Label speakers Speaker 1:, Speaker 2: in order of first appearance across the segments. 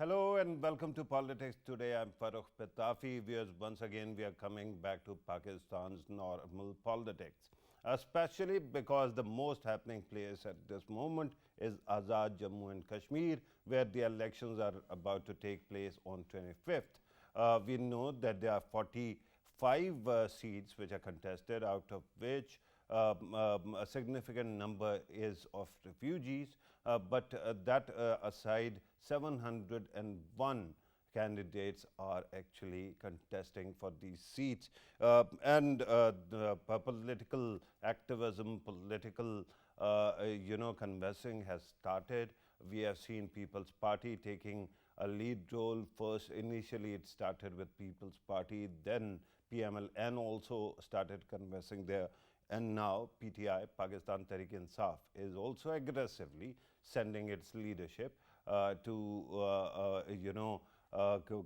Speaker 1: Hello and welcome to Politics Today. I'm Farrukh Pitafi. Once again, we are coming back to Pakistan's normal politics, especially because the most happening place at this moment is Azad Jammu and Kashmir, where the elections are about to take place on 25th. We know that there are 45 seats which are contested, out of which a significant number is of refugees, but that aside, 701 candidates are actually contesting for these seats. And the political activism, political conversing has started. We have seen People's Party taking a lead role. First, initially it started with People's Party, then PMLN also started conversing there, and now PTI, Pakistan Tehreek-e-Insaf, is also aggressively sending its leadership to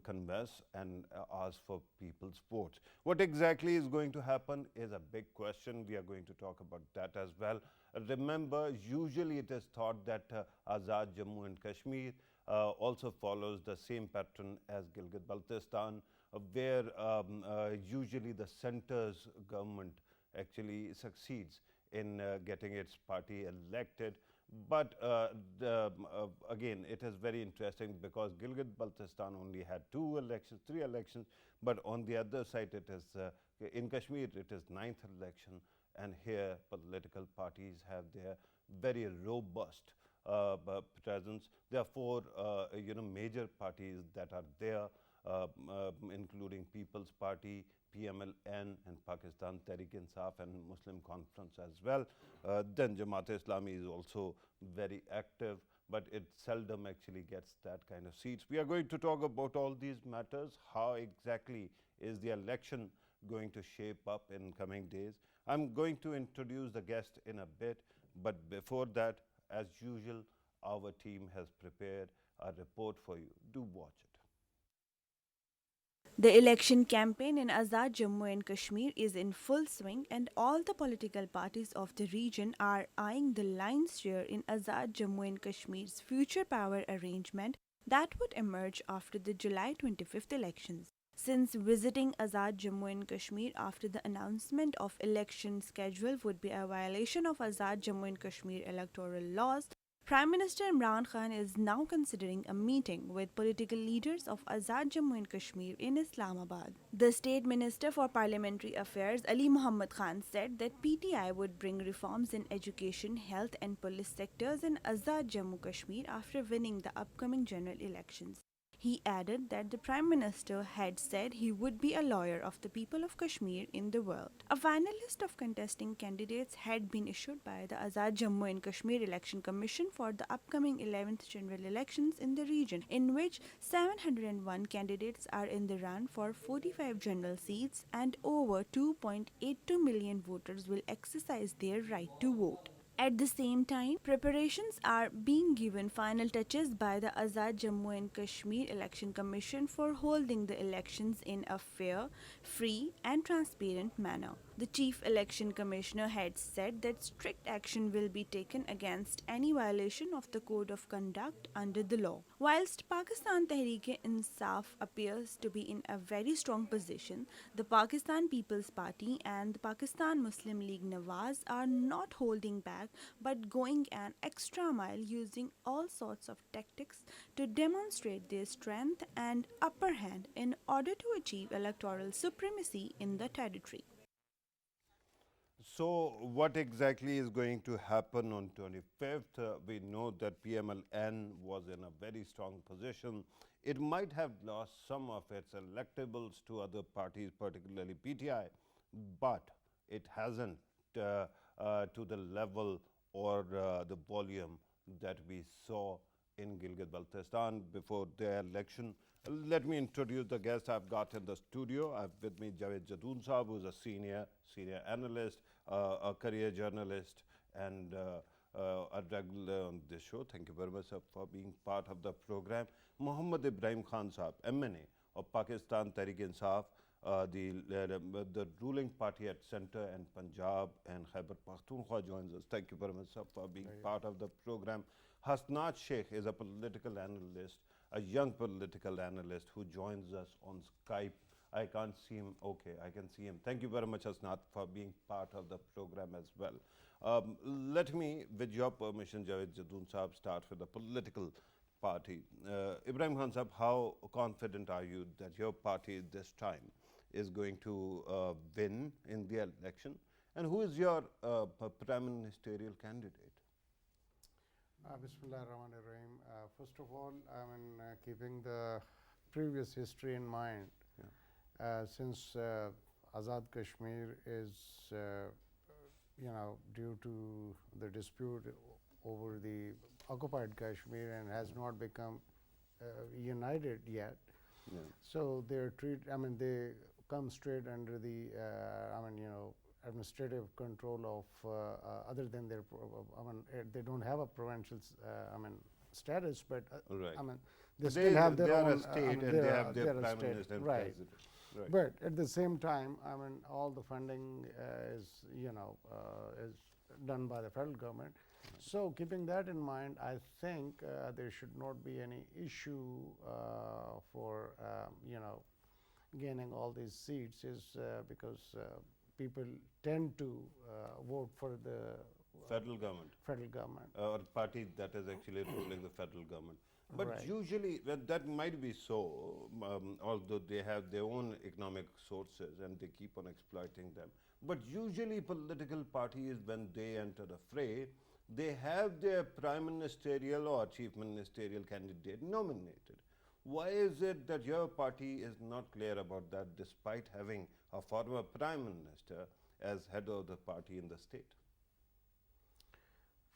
Speaker 1: converse and ask for people's votes. What exactly is going to happen is a big question. We are going to talk about that as well. Remember, usually it is thought that Azad Jammu and Kashmir also follows the same pattern as Gilgit-Baltistan, where usually the center's government actually succeeds in getting its party elected. But again, it is very interesting because Gilgit-Baltistan only had three elections, but on the other side, it is in Kashmir, it is ninth election, and here political parties have their very robust presence. There are four major parties that are there, including People's Party, PMLN, and Pakistan Tehreek-e-Insaf, and Muslim Conference as well. Then Jamaat-e-Islami is also very active, but it seldom actually gets that kind of seats. We are going to talk about all these matters. How exactly is the election going to shape up in coming days? I'm going to introduce the guest in a bit, but before that, as usual, our team has prepared a report for you. Do watch it.
Speaker 2: The election campaign in Azad Jammu and Kashmir is in full swing, and all the political parties of the region are eyeing the lion's share in Azad Jammu and Kashmir's future power arrangement that would emerge after the July 25th elections. Since visiting Azad Jammu and Kashmir after the announcement of election schedule would be a violation of Azad Jammu and Kashmir electoral laws, Prime Minister Imran Khan is now considering a meeting with political leaders of Azad Jammu and Kashmir in Islamabad. The State Minister for Parliamentary Affairs Ali Muhammad Khan said that PTI would bring reforms in education, health and police sectors in Azad Jammu Kashmir after winning the upcoming general elections. He added that the Prime Minister had said he would be a lawyer of the people of Kashmir in the world. A final list of contesting candidates had been issued by the Azad Jammu and Kashmir Election Commission for the upcoming 11th general elections in the region, in which 701 candidates are in the run for 45 general seats, and over 2.82 million voters will exercise their right to vote. At the same time, preparations are being given final touches by the Azad Jammu and Kashmir Election Commission for holding the elections in a fair, free, and transparent manner. The Chief Election Commissioner had said that strict action will be taken against any violation of the Code of Conduct under the law. Whilst Pakistan Tehreek-e-Insaf appears to be in a very strong position, the Pakistan People's Party and the Pakistan Muslim League Nawaz are not holding back but going an extra mile, using all sorts of tactics to demonstrate their strength and upper hand in order to achieve electoral supremacy in the territory.
Speaker 1: So what exactly is going to happen on 25th? We know that PMLN was in a very strong position. It might have lost some of its electables to other parties, particularly PTI, but it hasn't to the level or the volume that we saw in Gilgit-Baltistan before the election. Let me introduce the guest I've got in the studio. I have with me Javed Jadoon Saab, who's a senior analyst, a career journalist, and a regular on this show. Thank you very much, sir, for being part of the program. Muhammad Ibrahim Khan Saab, MNA of Pakistan Tehreek-e-Insaf, the ruling party at Centre and Punjab and Khyber Pakhtunkhwa joins us. Thank you very much, sir, for being part of the program. Hasnat Sheikh is a political analyst a young political analyst who joins us on Skype. I can't see him. Okay, I can see him. Thank you very much, Asnat, for being part of the program as well. Let me, with your permission, Javed Jadoon Saab, start with the political party. Ibrahim Khan Saab, how confident are you that your party this time is going to win in the election? And who is your prime ministerial candidate?
Speaker 3: Bismillah ar-Rahman ar-Rahim. First of all, keeping the previous history in mind, since Azad Kashmir is, due to the dispute over the occupied Kashmir and has not become united yet, so they're they come straight under the, administrative control of other than their, they don't have a provincial, status, but
Speaker 1: Right.
Speaker 3: they still have their
Speaker 1: they
Speaker 3: own.
Speaker 1: are a state and they have their
Speaker 3: they're a
Speaker 1: prime
Speaker 3: state,
Speaker 1: minister and
Speaker 3: right.
Speaker 1: president. Right.
Speaker 3: But at the same time, all the funding is, is done by the federal government. So keeping that in mind, I think there should not be any issue for, gaining all these seats, is because people tend to vote for the
Speaker 1: Federal government.
Speaker 3: federal government.
Speaker 1: Or party that is actually ruling the federal government. But
Speaker 3: Right.
Speaker 1: usually that might be so, although they have their own economic sources and they keep on exploiting them. But usually political parties, when they enter the fray, they have their prime ministerial or chief ministerial candidate nominated. Why is it that your party is not clear about that despite having a former prime minister as head of the party in the state?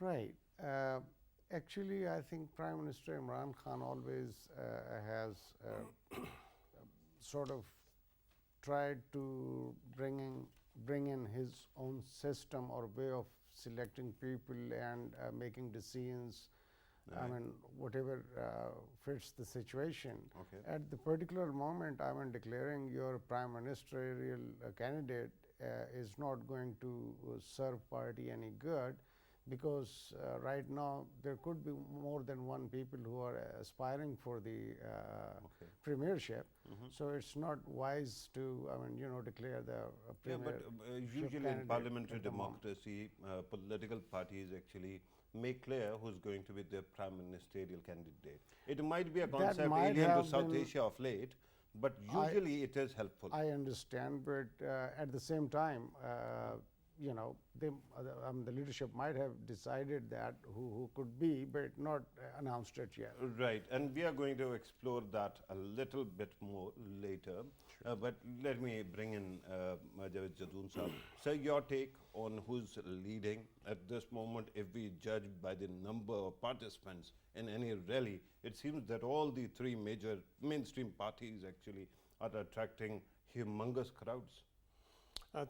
Speaker 3: Right. Actually, I think Prime Minister Imran Khan always has sort of tried to bring in his own system or way of selecting people and making decisions.
Speaker 1: Right.
Speaker 3: Whatever fits the situation.
Speaker 1: Okay.
Speaker 3: At the particular moment, declaring your prime ministerial candidate is not going to serve party any good, because right now there could be more than one people who are aspiring for the premiership. So it's not wise to, declare the
Speaker 1: Yeah,
Speaker 3: premier.
Speaker 1: but usually in parliamentary democracy, political parties actually make clear who's going to be their prime ministerial candidate. It might be a concept
Speaker 3: might
Speaker 1: alien to
Speaker 3: have
Speaker 1: South
Speaker 3: been-
Speaker 1: Asia of late, but usually it is helpful.
Speaker 3: I understand, but at the same time, the leadership might have decided that who could be, but not announced it yet.
Speaker 1: Right, and we are going to explore that a little bit more later. But let me bring in Javed Jadoon Saab. Sir, your take on who's leading at this moment. If we judge by the number of participants in any rally, it seems that all the three major mainstream parties actually are attracting humongous crowds.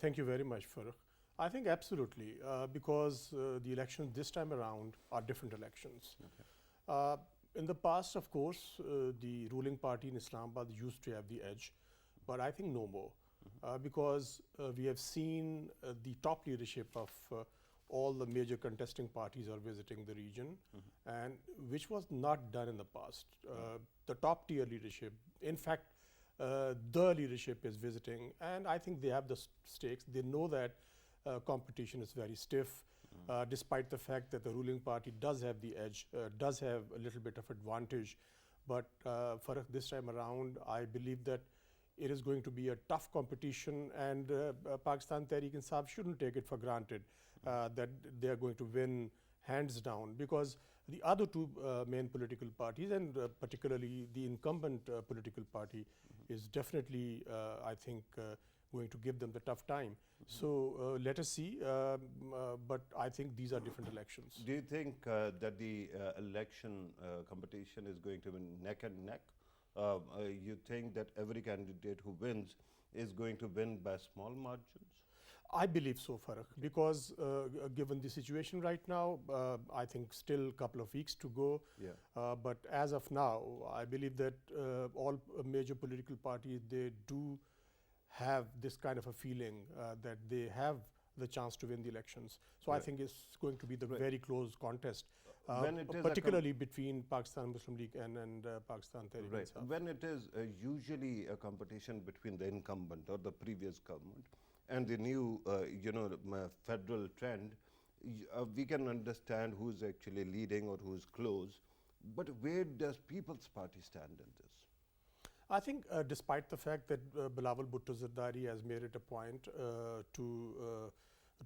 Speaker 4: Thank you very much, Farrukh. I think absolutely, because the elections this time around are different elections. In the past, of course, the ruling party in Islamabad used to have the edge, but I think no more, because we have seen the top leadership of all the major contesting parties are visiting the region, and which was not done in the past. The top tier leadership, in fact, the leadership is visiting, and I think they have the stakes. They know that competition is very stiff, despite the fact that the ruling party does have the edge, does have a little bit of advantage. But for this time around, I believe that it is going to be a tough competition, and Pakistan Tehreek-e-Insaf shouldn't take it for granted that they are going to win hands down, because the other two main political parties, and particularly the incumbent political party, is definitely, I think, going to give them the tough time. So let us see, but I think these are different elections.
Speaker 1: Do you think that the election competition is going to be neck and neck? You think that every candidate who wins is going to win by small margins?
Speaker 4: I believe so, Farrukh, because given the situation right now, I think still a couple of weeks to go.
Speaker 1: Yeah.
Speaker 4: But as of now, I believe that all major political parties, they do have this kind of a feeling that they have the chance to win the elections. So I think it's going to be the
Speaker 1: Right.
Speaker 4: very close contest,
Speaker 1: When it is a
Speaker 4: particularly between Pakistan Muslim League and Pakistan Tehreek
Speaker 1: Right.
Speaker 4: Insaf.
Speaker 1: When it is usually a competition between the incumbent or the previous government and the new, federal trend, we can understand who's actually leading or who's close. But where does People's Party stand in this?
Speaker 4: I think despite the fact that Bilawal Bhutto Zardari has made it a point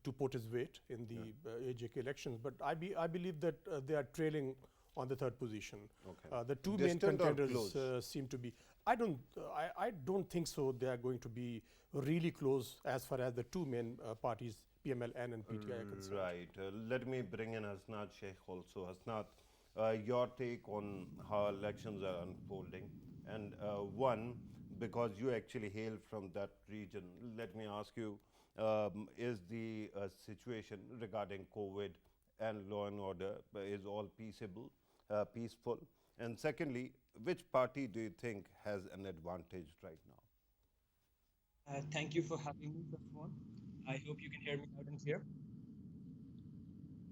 Speaker 4: to put his weight in the AJK elections, but I believe that they are trailing on the third position.
Speaker 1: Okay.
Speaker 4: The two main
Speaker 1: Distant or
Speaker 4: contenders
Speaker 1: close?
Speaker 4: seem to be. I don't think so. They are going to be really close as far as the two main parties, PMLN and PTI, are concerned.
Speaker 1: Right. Let me bring in Hasnat Sheikh also. Hasnat, your take on how elections are unfolding. And one, because you actually hail from that region, let me ask you, is the situation regarding COVID and law and order is all peaceful? And secondly, which party do you think has an advantage right now?
Speaker 5: Thank you for having me, first of all. I hope you can hear me loud and clear.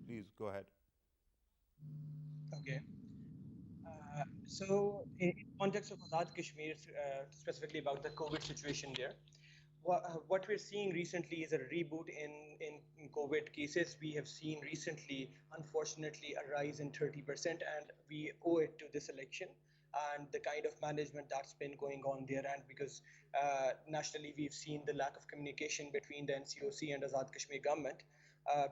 Speaker 1: Please go ahead.
Speaker 5: Okay. So, in context of Azad Kashmir, specifically about the COVID situation there, what we're seeing recently is a reboot in COVID cases. We have seen recently, unfortunately, a rise in 30%, and we owe it to this election and the kind of management that's been going on there. And because nationally, we've seen the lack of communication between the NCOC and Azad Kashmir government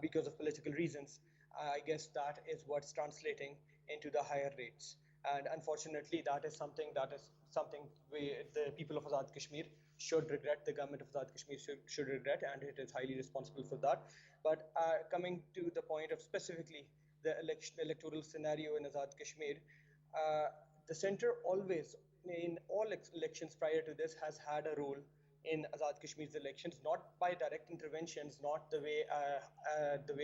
Speaker 5: because of political reasons. I guess that is what's translating into the higher rates. And unfortunately, that is something the people of Azad Kashmir should regret, the government of Azad Kashmir should regret, and it is highly responsible for that. But coming to the point of specifically the electoral scenario in Azad Kashmir, the center always, in all elections prior to this, has had a role in Azad Kashmir's elections, not by direct interventions, not the way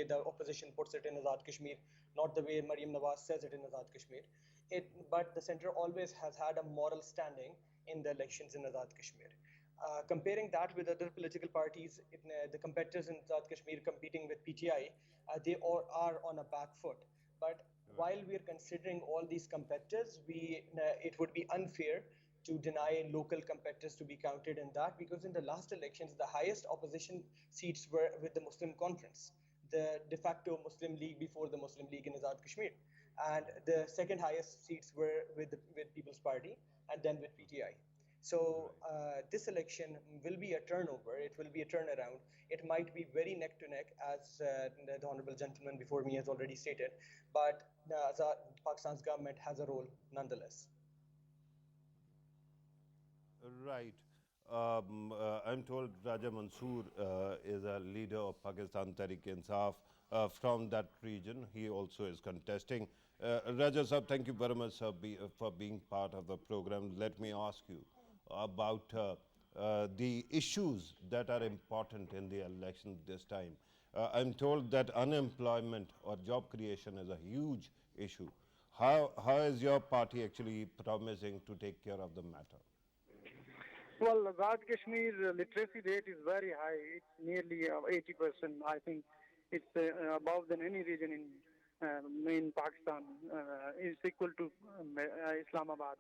Speaker 5: the opposition puts it in Azad Kashmir, not the way Maryam Nawaz says it in Azad Kashmir. But the center always has had a moral standing in the elections in Azad Kashmir. Comparing that with other political parties, the competitors in Azad Kashmir competing with PTI, they all are on a back foot. But while we are considering all these competitors, it would be unfair to deny local competitors to be counted in that, because in the last elections, the highest opposition seats were with the Muslim Conference, the de facto Muslim League before the Muslim League in Azad Kashmir. And the second highest seats were with People's Party and then with PTI. So this election will be a turnover. It will be a turnaround. It might be very neck to neck, as the honorable gentleman before me has already stated, but Pakistan's government has a role nonetheless.
Speaker 1: Right. I'm told Raja Mansoor is a leader of Pakistan Tehreek Insaf from that region. He also is contesting. Raja Sahab, thank you very much for being part of the program. Let me ask you about the issues that are important in the election this time. I'm told that unemployment or job creation is a huge issue. How is your party actually promising to take care of the matter?
Speaker 6: Well, Azad Kashmir literacy rate is very high. It's nearly 80%. I think it's above than any region in Pakistan. It's equal to Islamabad.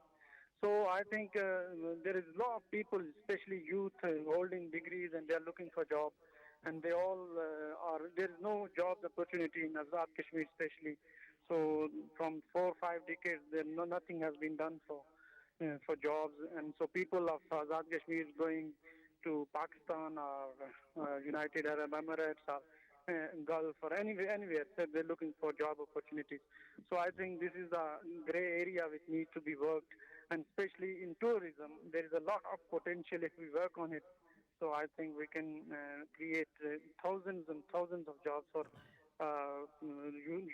Speaker 6: So I think there is a lot of people, especially youth, holding degrees, and they're looking for jobs. And they all are. There is no job opportunity in Azad Kashmir, especially. So from 4 or 5 decades, nothing has been done for jobs, and so people of Azad Kashmir going to Pakistan or United Arab Emirates or Gulf or anywhere, so they're looking for job opportunities. So I think this is a gray area which needs to be worked, and especially in tourism, there is a lot of potential if we work on it. So I think we can create thousands and thousands of jobs for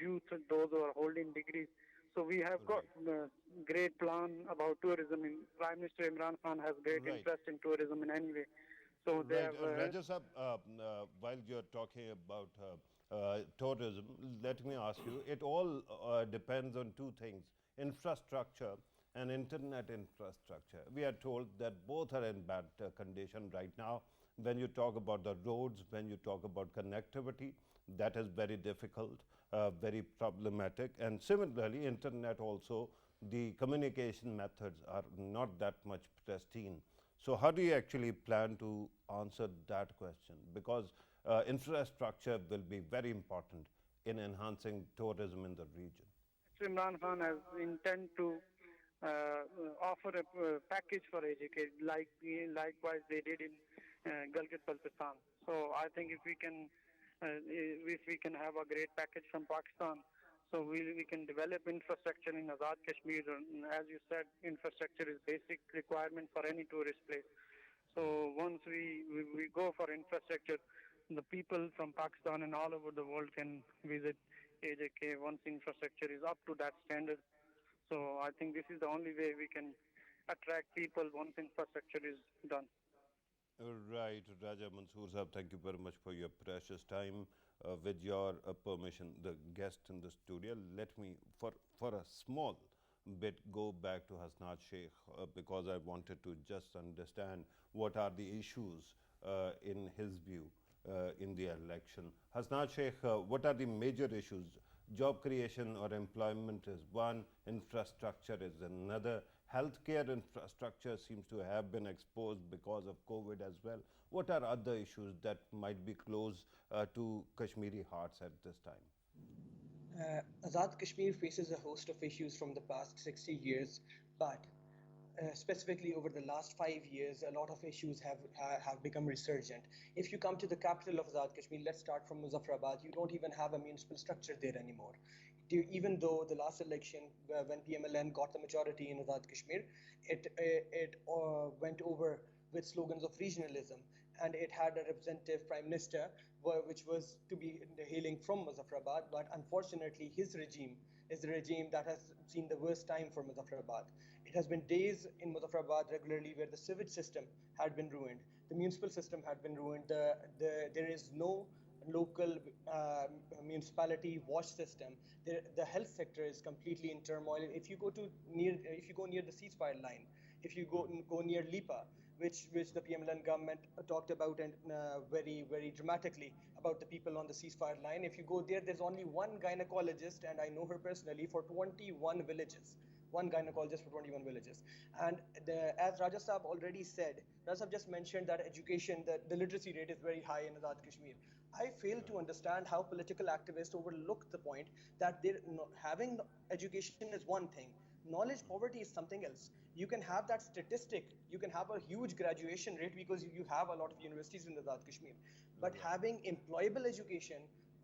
Speaker 6: youth, those who are holding degrees. So we have got a great plan about tourism. Prime Minister Imran Khan has great interest in tourism in any way. So they have.
Speaker 1: Raja Sahab, while you're talking about tourism, let me ask you, it all depends on two things: infrastructure and internet infrastructure. We are told that both are in bad condition right now. When you talk about the roads, when you talk about connectivity, that is very difficult, very problematic. And similarly, internet also, the communication methods are not that much pristine. So how do you actually plan to answer that question? Because infrastructure will be very important in enhancing tourism in the region.
Speaker 6: Imran Khan has intent to offer a package for AJK, likewise they did in Gilgit Baltistan. So I think if we can have a great package from Pakistan, so we can develop infrastructure in Azad Kashmir. And as you said, infrastructure is basic requirement for any tourist place. So once we go for infrastructure, the people from Pakistan and all over the world can visit AJK once infrastructure is up to that standard. So I think this is the only way we can attract people once infrastructure is done.
Speaker 1: Right, Raja Mansoor Sahab, thank you very much for your precious time. With your permission, the guest in the studio, let me, for a small bit, go back to Hasnat Sheikh because I wanted to just understand what are the issues in his view in the election. Hasnat Sheikh, what are the major issues? Job creation or employment is one, infrastructure is another. Healthcare infrastructure seems to have been exposed because of COVID as well. What are other issues that might be close to Kashmiri hearts at this time?
Speaker 5: Azad Kashmir faces a host of issues from the past 60 years, but specifically over the last 5 years, a lot of issues have become resurgent. If you come to the capital of Azad Kashmir, let's start from Muzaffarabad, you don't even have a municipal structure there anymore. Even though the last election, when PMLN got the majority in Azad Kashmir, it went over with slogans of regionalism, and it had a representative prime minister, which was to be hailing from Muzaffarabad, but unfortunately his regime is the regime that has seen the worst time for Muzaffarabad. It has been days in Muzaffarabad regularly where the sewage system had been ruined, the municipal system had been ruined, there is no local municipality wash system. The health sector is completely in turmoil. If you go near the ceasefire line, if you go near Lipa, which the PMLN government talked about and very dramatically about the people on the ceasefire line. If you go there, there's only one gynecologist, and I know her personally, for 21 villages. One gynecologist for 21 villages. And as Raja Saab already said, Raja Saab just mentioned that education, the literacy rate is very high in Azad Kashmir. I fail to understand how political activists overlook the point that having education is one thing. Knowledge poverty is something else. You can have that statistic, you can have a huge graduation rate because you have a lot of universities in Azad Kashmir. But having employable education,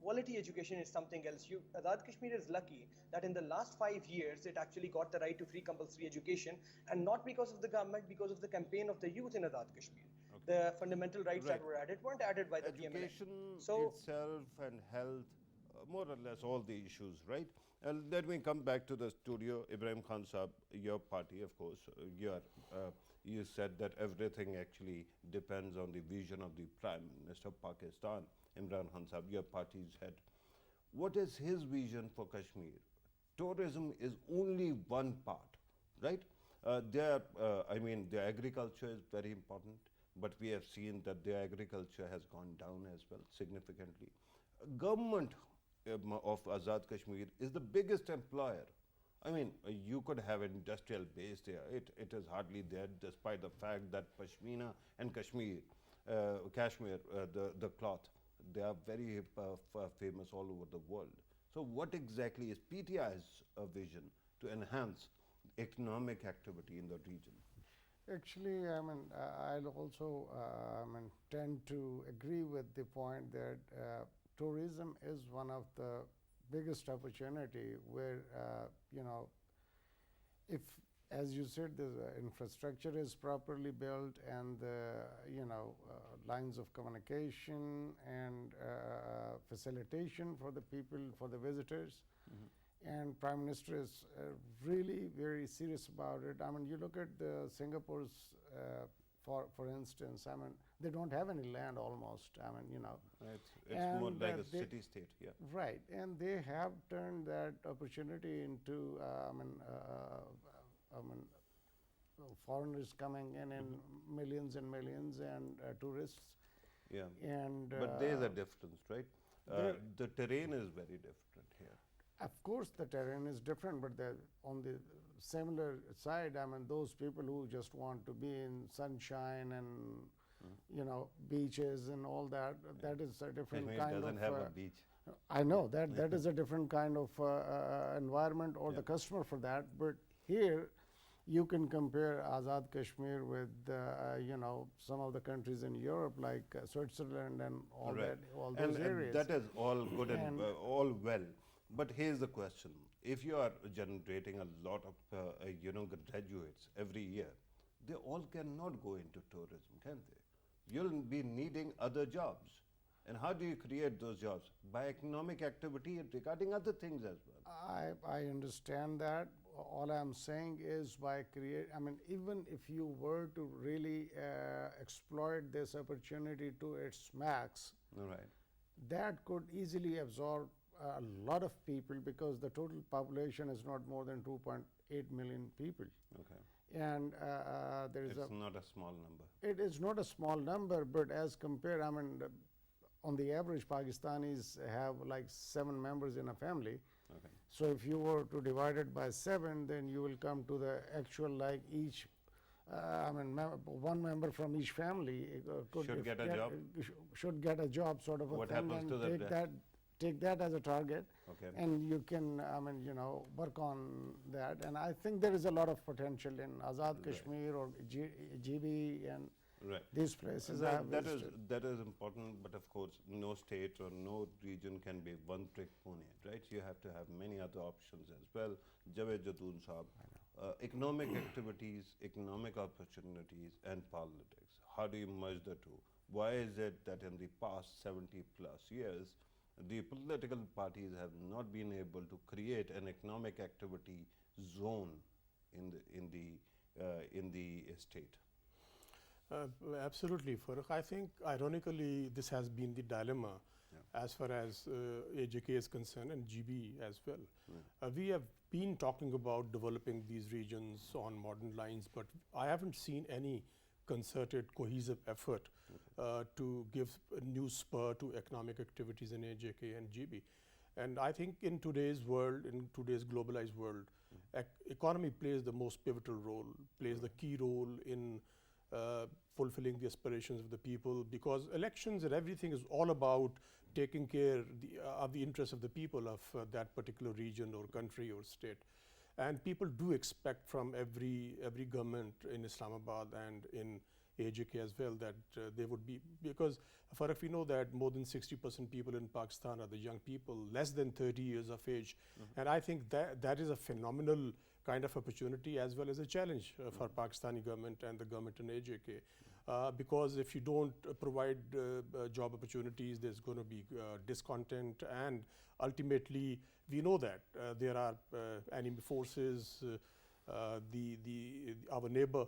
Speaker 5: quality education is something else. Azad Kashmir is lucky that in the last 5 years, it actually got the right to free compulsory education, and not because of the government, because of the campaign of the youth in Azad Kashmir. The fundamental rights that were added weren't added by the PMLN.
Speaker 1: Education itself and health, more or less all the issues, right? Let me come back to the studio. Ibrahim Khan Saab, your party, of course, you said that everything actually depends on the vision of the Prime Minister of Pakistan, Imran Khan Saab, your party's head. What is his vision for Kashmir? Tourism is only one part, right? The agriculture is very important, but we have seen that the agriculture has gone down as well significantly. Government of Azad Kashmir is the biggest employer. I mean, you could have an industrial base there. It is hardly there, despite the fact that Pashmina and Kashmir, the cloth, they are very famous all over the world. So what exactly is PTI's vision to enhance economic activity in the region?
Speaker 3: Actually, I'll also tend to agree with the point that tourism is one of the biggest opportunity where, if, as you said, the infrastructure is properly built and the, lines of communication and facilitation for the people, for the visitors. And Prime Minister is really very serious about it. I mean, you look at the Singapore's, for instance, they don't have any land almost.
Speaker 1: It's more like a city-state, yeah.
Speaker 3: Right, and they have turned that opportunity into foreigners coming in millions and millions, and tourists.
Speaker 1: Yeah.
Speaker 3: And
Speaker 1: But there's a difference, right? The terrain is very different here.
Speaker 3: of course, the terrain is different, but on the similar side, I mean, those people who just want to be in sunshine and beaches and all that, that is a different
Speaker 1: Kashmir
Speaker 3: kind
Speaker 1: doesn't
Speaker 3: of.
Speaker 1: have a beach.
Speaker 3: I know that is a different kind of environment or the customer for that. But here, you can compare Azad Kashmir with some of the countries in Europe like Switzerland and all
Speaker 1: Right.
Speaker 3: that, all
Speaker 1: And
Speaker 3: those areas.
Speaker 1: that is all good and
Speaker 3: And-
Speaker 1: all well. But here's the question: if you are generating a lot of graduates every year, they all cannot go into tourism, can they? You'll be needing other jobs. And how do you create those jobs? By economic activity and regarding other things as well.
Speaker 3: I understand that. All I'm saying is even if you were to really exploit this opportunity to its max,
Speaker 1: All right.
Speaker 3: that could easily absorb a lot of people, because the total population is not more than 2.8 million people.
Speaker 1: Okay.
Speaker 3: And there is
Speaker 1: It's not a small number.
Speaker 3: it is not a small number, but as compared, on the average, Pakistanis have like 7 members in a family.
Speaker 1: Okay.
Speaker 3: So if you were to divide it by 7, then you will come to the actual, like, each, one member from each family
Speaker 1: Should get a job?
Speaker 3: should get a job, sort of a
Speaker 1: What
Speaker 3: thing,
Speaker 1: happens
Speaker 3: and
Speaker 1: to that?
Speaker 3: take that as a target.
Speaker 1: Okay.
Speaker 3: And you can, work on that. And I think there is a lot of potential in Azad Kashmir or GB and
Speaker 1: Right.
Speaker 3: these places. I have
Speaker 1: That
Speaker 3: visited.
Speaker 1: that is important, but of course, no state or no region can be one trick pony, right? You have to have many other options as well. Javed Jatoon Saab, economic activities, economic opportunities, and politics. How do you merge the two? Why is it that in the past 70 plus years, the political parties have not been able to create an economic activity zone in the state?
Speaker 4: Absolutely, Farrukh. I think, ironically, this has been the dilemma as far as AJK is concerned, and GB as well. We have been talking about developing these regions on modern lines, but I haven't seen any concerted, cohesive effort to give a new spur to economic activities in AJK and GB. And I think in today's world, in today's globalized world, economy plays the most pivotal role, plays the key role in fulfilling the aspirations of the people, because elections and everything is all about taking care of the interests of the people of that particular region or country or state. And people do expect from every government in Islamabad and in AJK as well that they would be, because Farrukh, we know that more than 60% people in Pakistan are the young people, less than 30 years of age. And I think that is a phenomenal kind of opportunity as well as a challenge for Pakistani government and the government in AJK. Because if you don't provide job opportunities, there's going to be discontent, and ultimately we know that there are enemy forces, our neighbor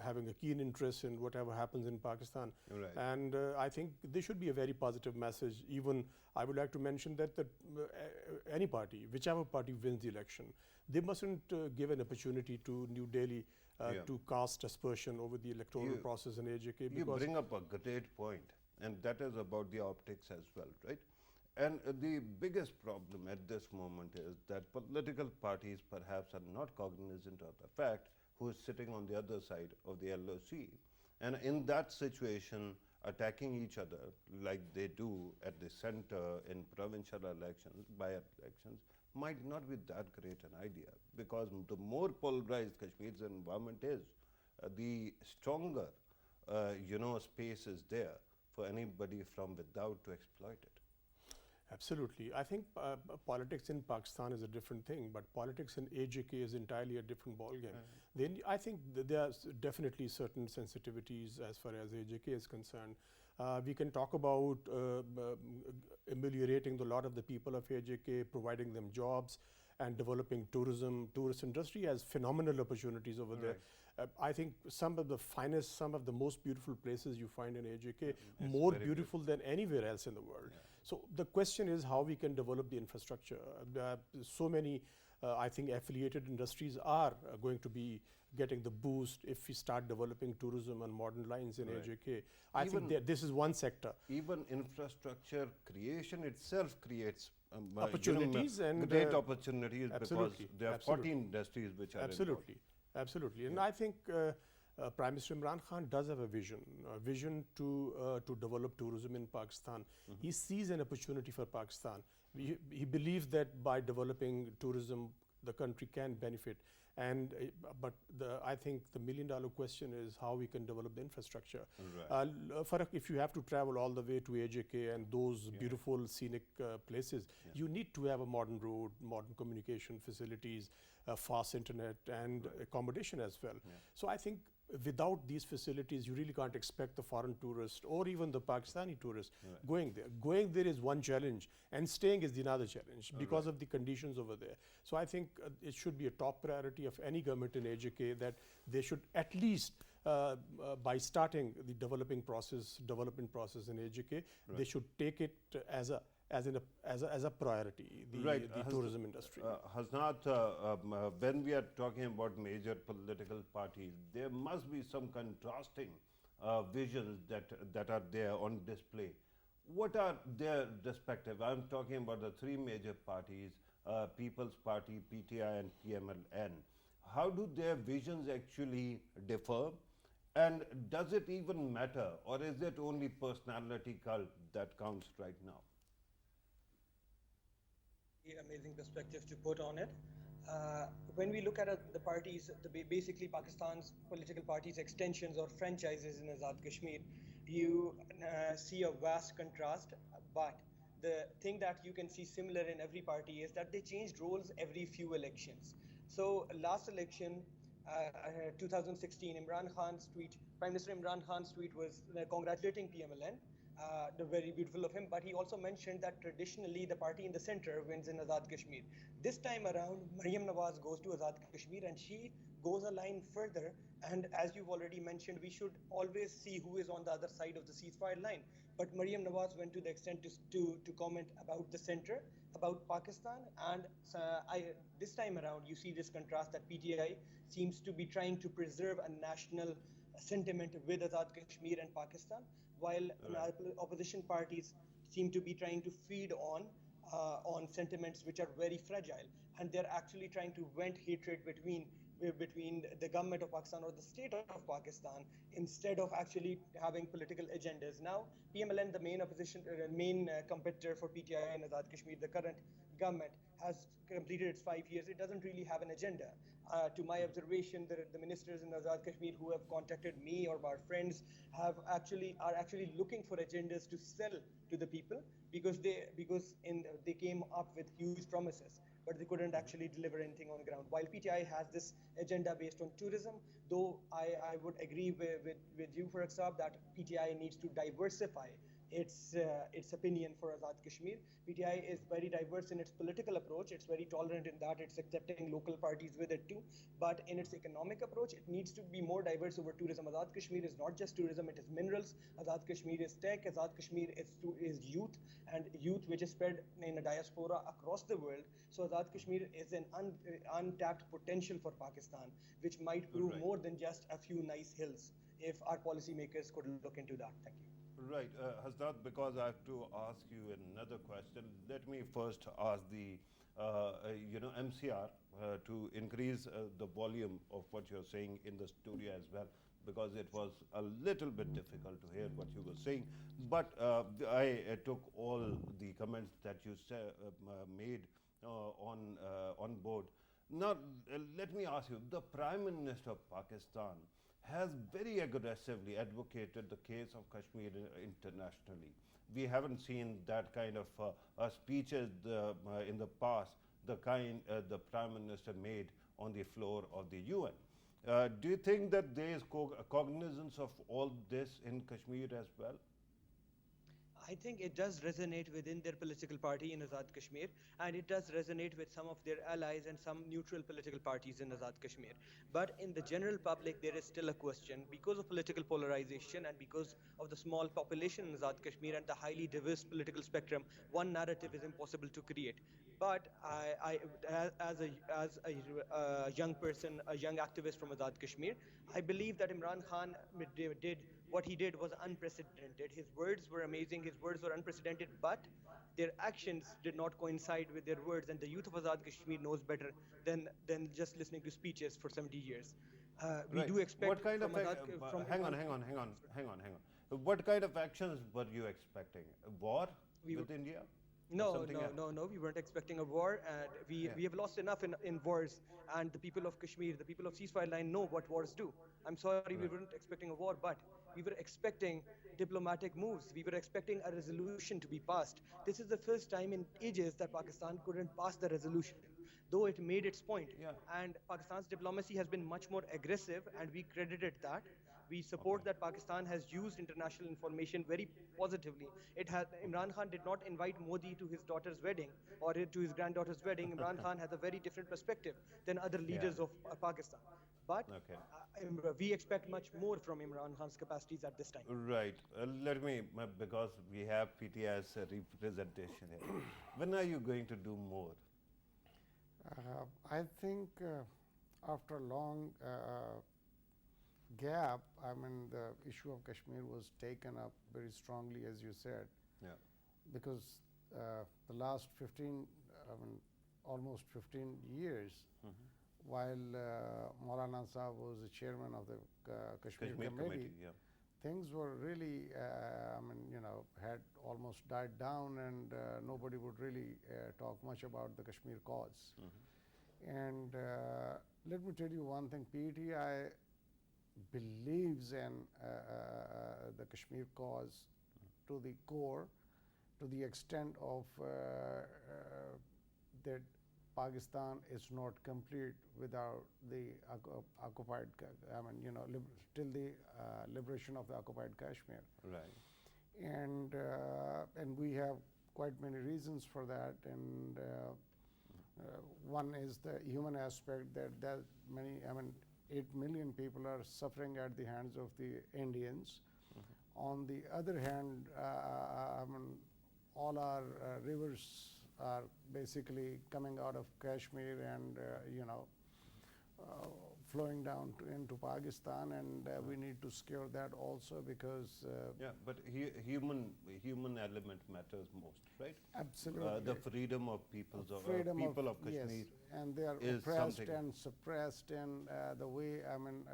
Speaker 4: having a keen interest in whatever happens in Pakistan.
Speaker 1: Right.
Speaker 4: And I think there should be a very positive message. Even I would like to mention that any party, whichever party wins the election, they mustn't give an opportunity to New Delhi to cast aspersion over the electoral process in AJK.
Speaker 1: You bring up a great point, and that is about the optics as well, right? And the biggest problem at this moment is that political parties perhaps are not cognizant of the fact who is sitting on the other side of the LOC. And in that situation, attacking each other like they do at the center in provincial elections, by-elections, might not be that great an idea, because the more polarized Kashmir's environment is, the stronger space is there for anybody from without to exploit it.
Speaker 4: Absolutely. I think politics in Pakistan is a different thing, but politics in AJK is entirely a different ballgame. Then I think there are definitely certain sensitivities as far as AJK is concerned. We can talk about ameliorating the lot of the people of AJK, providing them jobs, and developing tourism. Tourist industry has phenomenal opportunities over there. I think some of the finest, some of the most beautiful places you find in AJK, more beautiful than anywhere else in the world. So the question is how we can develop the infrastructure. There are so many I think affiliated industries are going to be getting the boost if we start developing tourism and modern lines in AJK. I think that this is one sector.
Speaker 1: Even infrastructure creation itself creates
Speaker 4: Opportunities and
Speaker 1: great opportunities,
Speaker 4: absolutely,
Speaker 1: because there are
Speaker 4: absolutely.
Speaker 1: 14 industries which are
Speaker 4: Absolutely, absolutely. And I think Prime Minister Imran Khan does have a vision to develop tourism in Pakistan. He sees an opportunity for Pakistan. He believes that by developing tourism, the country can benefit. And but I think the million-dollar question is how we can develop the infrastructure.
Speaker 1: Right.
Speaker 4: Farrukh, if you have to travel all the way to AJK and those beautiful scenic places, you need to have a modern road, modern communication facilities, fast internet, and accommodation as well. So I think without these facilities, you really can't expect the foreign tourist or even the Pakistani tourist going there. Going there is one challenge, and staying is another challenge because of the conditions over there. So I think it should be a top priority of any government in AJK that they should at least by starting the development process in AJK, they should take it as a priority, the tourism industry.
Speaker 1: Hasnat, when we are talking about major political parties, there must be some contrasting visions that are there on display. What are their respective? I'm talking about the three major parties, People's Party, PTI and PMLN. How do their visions actually differ? And does it even matter, or is it only personality cult that counts right now?
Speaker 5: Amazing perspective to put on it. When we look at the parties, basically Pakistan's political parties, extensions or franchises in Azad Kashmir, you see a vast contrast. But the thing that you can see similar in every party is that they changed roles every few elections. So last election, 2016, Prime Minister Imran Khan's tweet was congratulating PMLN. Very beautiful of him, but he also mentioned that traditionally the party in the center wins in Azad Kashmir. This time around, Maryam Nawaz goes to Azad Kashmir and she goes a line further. And as you've already mentioned, we should always see who is on the other side of the ceasefire line. But Maryam Nawaz went to the extent to comment about the center, about Pakistan. And this time around, you see this contrast that PTI seems to be trying to preserve a national sentiment with Azad Kashmir and Pakistan, while opposition parties seem to be trying to feed on sentiments which are very fragile, and they're actually trying to vent hatred between the government of Pakistan or the state of Pakistan instead of actually having political agendas. Now, PMLN, the main competitor for PTI in Azad Kashmir, the current government, has completed its 5 years. It doesn't really have an agenda. To my observation, the ministers in Azad Kashmir who have contacted me or our friends are actually looking for agendas to sell to the people because they came up with huge promises, but they couldn't actually deliver anything on the ground. While PTI has this agenda based on tourism, though I would agree with you, Farrukh, that PTI needs to diversify its opinion for Azad Kashmir. PTI is very diverse in its political approach. It's very tolerant in that it's accepting local parties with it too. But in its economic approach, it needs to be more diverse over tourism. Azad Kashmir is not just tourism, it is minerals. Azad Kashmir is tech. Azad Kashmir is youth, and youth which is spread in a diaspora across the world. So Azad Kashmir is an untapped potential for Pakistan, which might prove more than just a few nice hills if our policymakers could look into that. Thank you.
Speaker 1: Right, Hassan, because I have to ask you another question. Let me first ask the MCR to increase the volume of what you're saying in the studio as well, because it was a little bit difficult to hear what you were saying. But I took all the comments that you made on board. Now, let me ask you, the Prime Minister of Pakistan has very aggressively advocated the case of Kashmir internationally. We haven't seen that kind of speeches in the past, the kind the Prime Minister made on the floor of the UN. Do you think that there is cognizance of all this in Kashmir as well?
Speaker 5: I think it does resonate within their political party in Azad Kashmir, and it does resonate with some of their allies and some neutral political parties in Azad Kashmir. But in the general public, there is still a question because of political polarization and because of the small population in Azad Kashmir and the highly diverse political spectrum. One narrative is impossible to create. But as a young person, a young activist from Azad Kashmir, I believe that Imran Khan did what he did was unprecedented. His words were amazing, his words were unprecedented, but their actions did not coincide with their words, and the youth of Azad Kashmir knows better than just listening to speeches for 70 years. We
Speaker 1: Right.
Speaker 5: do expect
Speaker 1: What kind of
Speaker 5: from from
Speaker 1: hang on,
Speaker 5: Imran
Speaker 1: hang
Speaker 5: Khan.
Speaker 1: on, hang on, hang on, hang on. What kind of actions were you expecting? A war
Speaker 5: We were,
Speaker 1: with India or
Speaker 5: No,
Speaker 1: something
Speaker 5: no,
Speaker 1: else?
Speaker 5: no, no. We weren't expecting a war, and
Speaker 1: Yeah.
Speaker 5: we have lost enough in wars. And the people of Kashmir, the people of ceasefire line, know what wars do. I'm sorry, we
Speaker 1: Right.
Speaker 5: weren't expecting a war, but we were expecting diplomatic moves. We were expecting a resolution to be passed. This is the first time in ages that Pakistan couldn't pass the resolution, though it made its point.
Speaker 1: Yeah.
Speaker 5: And Pakistan's diplomacy has been much more aggressive, and we credited that. We
Speaker 1: Okay.
Speaker 5: support that Pakistan has used international information very positively. It has Imran Khan did not invite Modi to his daughter's wedding or to his granddaughter's wedding. Imran Khan has a very different perspective than other
Speaker 1: Yeah.
Speaker 5: leaders of Pakistan. But
Speaker 1: Okay.
Speaker 5: we expect much more from Imran Khan's capacities at this time.
Speaker 1: Right. Let me, because we have PTI's representation here. When are you going to do more?
Speaker 3: I think after a long gap, I mean, the issue of Kashmir was taken up very strongly, as you said,
Speaker 1: Yeah.
Speaker 3: because the last 15, I mean, almost 15 years, while Maulana Sahab was the chairman of the Kashmir,
Speaker 1: Kashmir
Speaker 3: Committee,
Speaker 1: yeah.
Speaker 3: things were really, I mean, had almost died down, and nobody would really talk much about the Kashmir cause. And let me tell you one thing, PTI believes in the Kashmir cause to the core, to the extent of that Pakistan is not complete without the occupied, I mean, till the liberation of the occupied Kashmir.
Speaker 1: Right.
Speaker 3: And we have quite many reasons for that. And one is the human aspect, that many, I mean, 8 million people are suffering at the hands of the Indians. On the other hand, I mean, all our rivers are basically coming out of Kashmir and flowing down into Pakistan, and we need to secure that also, because
Speaker 1: Yeah, but human element matters most, right?
Speaker 3: absolutely
Speaker 1: The freedom of peoples of
Speaker 3: freedom
Speaker 1: people of Kashmir.
Speaker 3: yes, and they are
Speaker 1: is
Speaker 3: oppressed
Speaker 1: something-
Speaker 3: and suppressed in the way, I mean,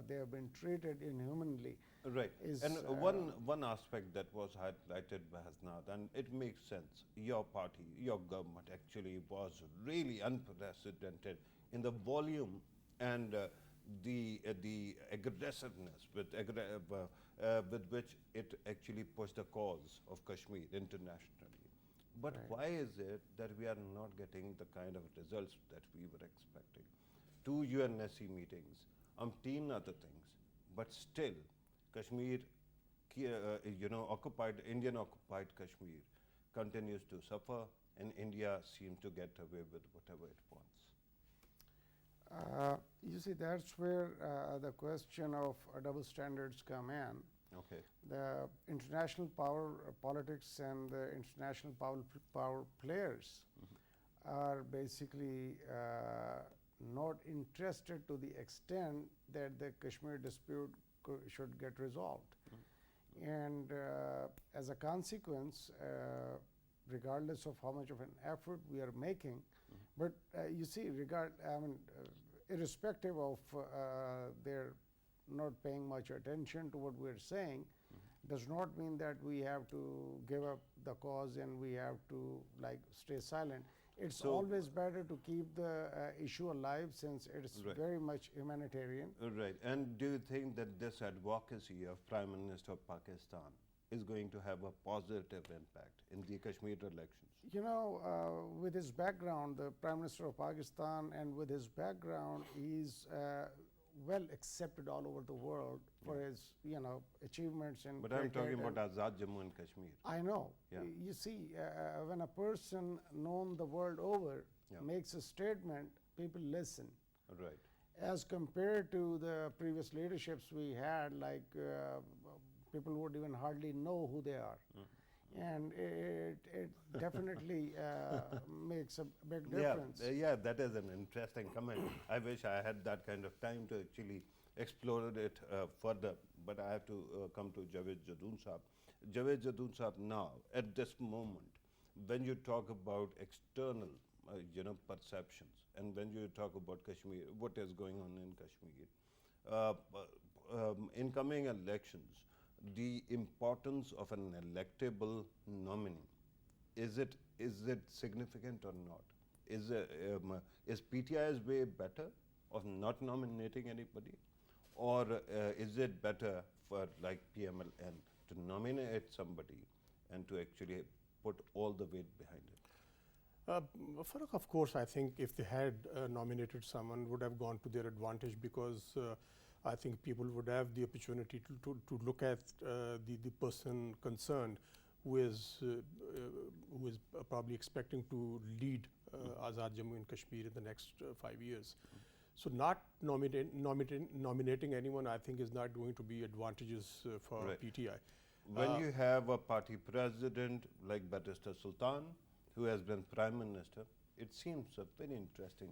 Speaker 3: they have been treated inhumanly.
Speaker 1: Right.
Speaker 3: Is,
Speaker 1: And one aspect that was highlighted by Hasnat, and it makes sense, your party, your government actually was really unprecedented in the volume and the aggressiveness with which it actually pushed the cause of Kashmir internationally. But
Speaker 3: Right.
Speaker 1: why is it that we are not getting the kind of results that we were expecting? 2 UNSC meetings, umpteen other things, but still Kashmir, occupied, Indian occupied Kashmir continues to suffer, and India seems to get away with whatever it wants.
Speaker 3: You see, that's where the question of double standards come in.
Speaker 1: Okay.
Speaker 3: The international power politics and the international power players are basically not interested to the extent that the Kashmir dispute should get resolved. And as a consequence, regardless of how much of an effort we are making, but you see, irrespective of their not paying much attention to what we're saying, does not mean that we have to give up the cause and we have to stay silent. It's
Speaker 1: So-
Speaker 3: always better to keep the issue alive, since it's
Speaker 1: Right.
Speaker 3: very much humanitarian.
Speaker 1: Right. And do you think that this advocacy of Prime Minister of Pakistan is going to have a positive impact in the Kashmir elections?
Speaker 3: With his background, the Prime Minister of Pakistan, and with his background, he's well accepted all over the world for his, achievements in
Speaker 1: But I'm talking
Speaker 3: cricket
Speaker 1: about
Speaker 3: and-
Speaker 1: Azad Jammu and Kashmir.
Speaker 3: I know.
Speaker 1: Yeah.
Speaker 3: You see, when a person known the world over
Speaker 1: Yeah.
Speaker 3: makes a statement, people listen.
Speaker 1: Right.
Speaker 3: As compared to the previous leaderships we had, like people would even hardly know who they are. And it definitely makes a big difference.
Speaker 1: Yeah, that is an interesting comment. I wish I had that kind of time to actually explore it further, but I have to come to Javed Jadoon Saab. Javed Jadoon Saab, now, at this moment, when you talk about external, perceptions, and when you talk about Kashmir, what is going on in Kashmir, in coming elections, the importance of an electable nominee, is it significant or not? Is PTI's way better of not nominating anybody, or is it better for like PMLN to nominate somebody and to actually put all the weight behind it?
Speaker 4: Farrukh, of course, I think if they had nominated someone, would have gone to their advantage, because I think people would have the opportunity to look at the person concerned who is probably expecting to lead Azad Jammu and Kashmir in the next 5 years. So not nominating anyone, I think, is not going to be advantageous for
Speaker 1: Right.
Speaker 4: PTI.
Speaker 1: When you have a party president like Barrister Sultan, who has been prime minister, it seems a very interesting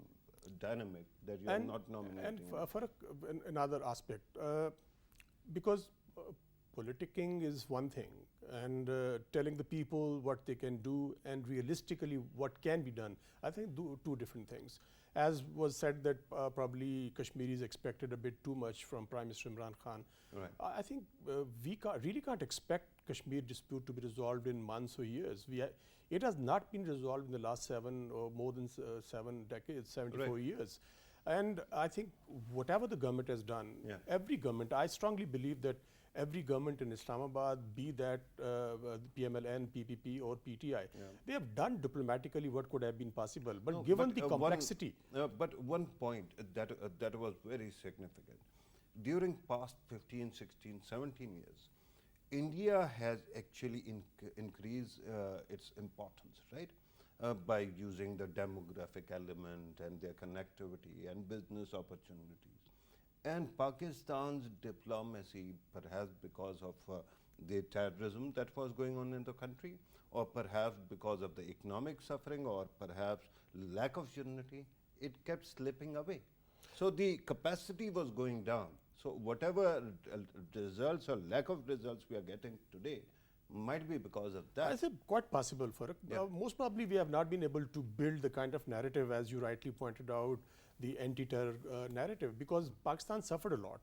Speaker 1: dynamic that you are not nominating.
Speaker 4: And for another aspect, because politicking is one thing, and telling the people what they can do and realistically what can be done, I think two different things. As was said that probably Kashmiris expected a bit too much from Prime Minister Imran Khan.
Speaker 1: Right.
Speaker 4: I think we really can't expect Kashmir dispute to be resolved in months or years. It has not been resolved in the last 7 or more than 7 decades, 74
Speaker 1: Right.
Speaker 4: years. And I think whatever the government has done,
Speaker 1: Yeah.
Speaker 4: every government, I strongly believe that every government in Islamabad, be that PMLN, PPP or PTI, they have done diplomatically what could have been possible. But
Speaker 1: No,
Speaker 4: given
Speaker 1: but,
Speaker 4: the complexity,
Speaker 1: but one point that was very significant. During past 15, 16, 17 years, India has actually increased its importance, right? By using the demographic element and their connectivity and business opportunities. And Pakistan's diplomacy, perhaps because of the terrorism that was going on in the country, or perhaps because of the economic suffering, or perhaps lack of unity, it kept slipping away. So the capacity was going down. So whatever results or lack of results we are getting today might be because of that.
Speaker 4: I say quite possible, Farrukh.
Speaker 1: Yeah.
Speaker 4: Most probably we have not been able to build the kind of narrative, as you rightly pointed out, the anti-terror narrative, because Pakistan suffered a lot.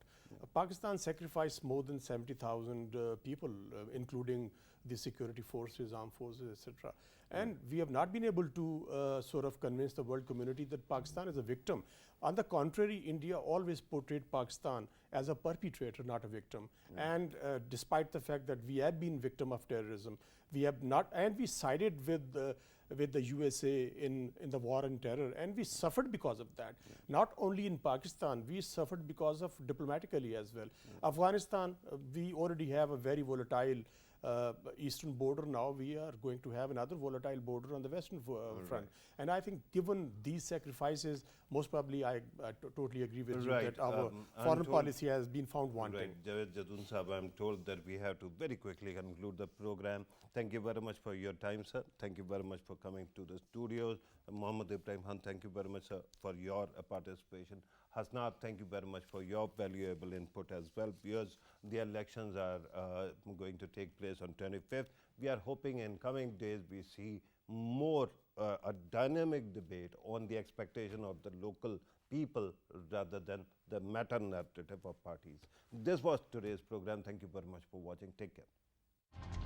Speaker 4: Pakistan sacrificed more than 70,000 people, including the security forces, armed forces, etc. And we have not been able to sort of convince the world community that Pakistan is a victim. On the contrary, India always portrayed Pakistan as a perpetrator, not a victim. And despite the fact that we have been victim of terrorism, we have not, and we sided with the USA in the war on terror, and we suffered because of that. Not only in Pakistan, we suffered because of diplomatically as well. Afghanistan, we already have a very volatile eastern border. Now we are going to have another volatile border on the western front. And I think given these sacrifices, most probably I totally agree with you that our foreign policy has been found wanting.
Speaker 1: Right. Javed Jadoon Sahab, I'm told that we have to very quickly conclude the program. Thank you very much for your time, sir. Thank you very much for coming to the studios. Mohammad Ibrahim Khan, thank you very much, sir, for your participation. Hasnat, thank you very much for your valuable input as well, because the elections are going to take place on 25th. We are hoping in coming days we see more a dynamic debate on the expectation of the local people rather than the meta narrative of parties. This was today's program. Thank you very much for watching. Take care.